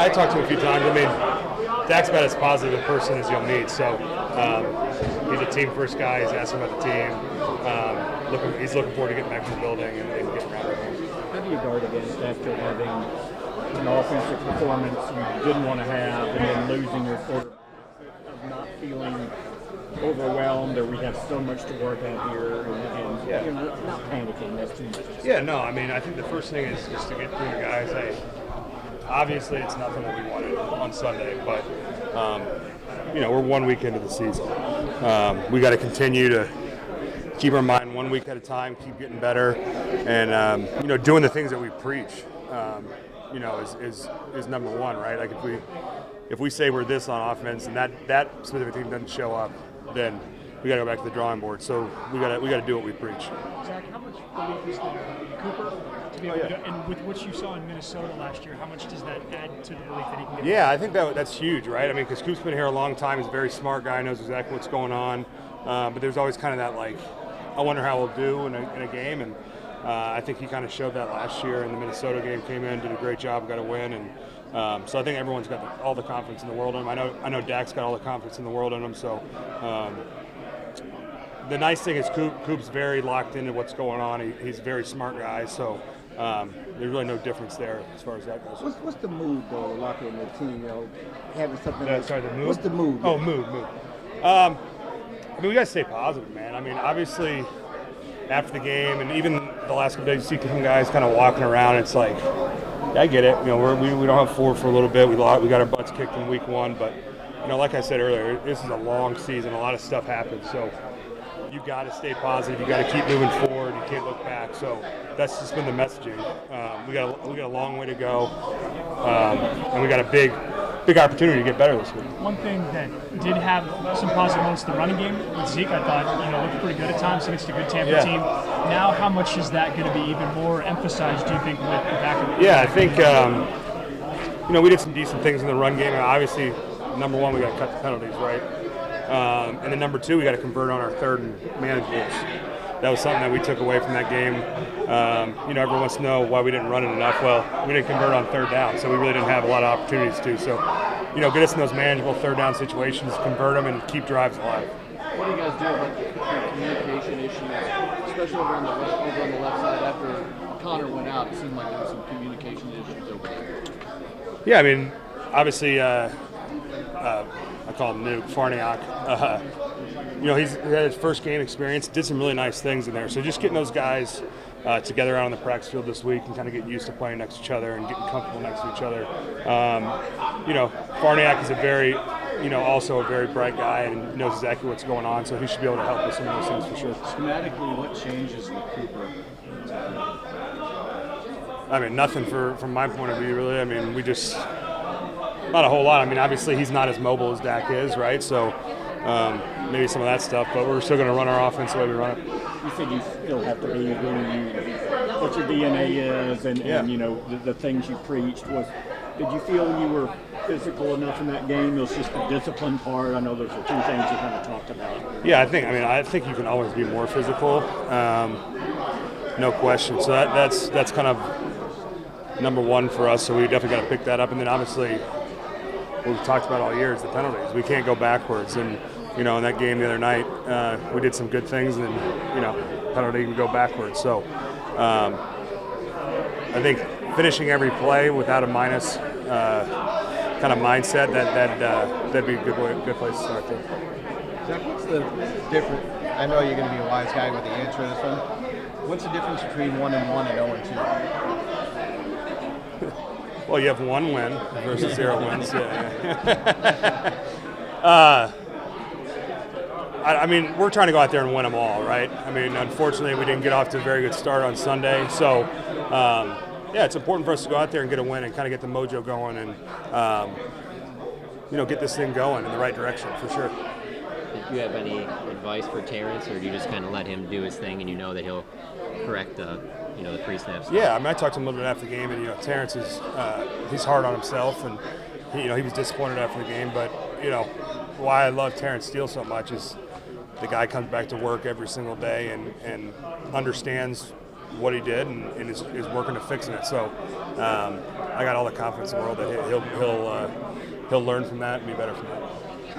I talked to him a few times. I mean, Dak's about as positive a person as you'll meet. So he's a team first guy. He's asking about the team. He's looking forward to getting back to the building and getting around everything. How do you guard against after having an offensive performance you didn't want to have and then losing your quarterback, of not feeling overwhelmed or we have so much to work at here and Yeah. you know, not panicking, that's too much. Yeah, no, I mean, I think the first thing is just to get through the guys. Hey, obviously it's nothing that we wanted on Sunday, but, we're 1 week into the season. We got to continue to keep our mind 1 week at a time, keep getting better, and, doing the things that we preach, is number one, right? Like if we say we're this on offense and that specific team doesn't show up, then we got to go back to the drawing board. So we got to do what we preach. Zach, how much belief is there in Cooper to be able to, and with what you saw in Minnesota last year, how much does that add to the belief that he can get? Yeah, I think that's huge, right? I mean, because Coop's been here a long time. He's a very smart guy, knows exactly what's going on. But there's always kind of that, like, I wonder how we'll do in a game. And I think he kind of showed that last year in the Minnesota game. Came in, did a great job, got a win. And so I think everyone's got all the confidence in the world in him. I know Dak's got all the confidence in the world in him. So the nice thing is Coop's very locked into what's going on. He's a very smart guy. So there's really no difference there as far as that goes. What's the mood, though, locker room, the team, having something The mood? What's the mood? Oh, mood. I mean, we got to stay positive, man. I mean, obviously, after the game and even the last couple days, you see some guys kind of walking around. It's like, yeah, I get it. We don't have four for a little bit. We got our butts kicked in week one, but like I said earlier, this is a long season. A lot of stuff happens, so you got to stay positive. You got to keep moving forward. You can't look back. So that's just been the messaging. We got a long way to go, and we got a big opportunity to get better this week. One thing that did have some positive moments, the running game with Zeke, I thought, looked pretty good at times against a good Tampa team. Now, how much is that going to be even more emphasized, do you think, with the back of Yeah, I think, we did some decent things in the run game. And obviously, number one, we got to cut the penalties, right? And then number two, we got to convert on our third and manageables. That was something that we took away from that game. Everyone wants to know why we didn't run it enough. Well, we didn't convert on third down, so we really didn't have a lot of opportunities to. So, get us in those manageable third down situations, convert them, and keep drives alive. What do you guys do about the communication issues, especially over on the left side after Connor went out? It seemed like there were some communication issues over there. Yeah, I mean, obviously, I call him Nuke, Farniak. He had his first game experience, did some really nice things in there. So just getting those guys together out on the practice field this week and kind of getting used to playing next to each other and getting comfortable next to each other. Farniak is a very, also a very bright guy and knows exactly what's going on, so he should be able to help with some of those things for sure. Schematically, what changes with Cooper? I mean, nothing from my point of view, really. I mean, not a whole lot. I mean, obviously he's not as mobile as Dak is, right? So maybe some of that stuff, but we're still going to run our offense the way we run it. You said you still have to be what your DNA is and the things you preached. Did you feel you were physical enough in that game? It was just the discipline part. I know there's a few things you kind of talked about. Yeah, I think you can always be more physical, no question. So that's kind of number one for us. So we definitely got to pick that up, and then obviously what we've talked about all year is the penalties. We can't go backwards, and in that game the other night, we did some good things, and then penalty can go backwards. So I think finishing every play without a minus kind of mindset that'd be a good place to start. Zach, what's the difference? I know you're going to be a wise guy with the answer to this one. What's the difference between 1-1 and 0-2? Well, you have one win versus 0 wins. We're trying to go out there and win them all, right? I mean, unfortunately, we didn't get off to a very good start on Sunday. So, it's important for us to go out there and get a win and kind of get the mojo going and, get this thing going in the right direction for sure. Did you have any advice for Terrence, or do you just kind of let him do his thing and that he'll correct the pre-snaps? Yeah, I talked to him a little bit after the game, and Terrence is he's hard on himself, and he was disappointed after the game. But why I love Terrence Steele so much is the guy comes back to work every single day and understands what he did and is working to fixing it. So I got all the confidence in the world that he'll learn from that and be better from that.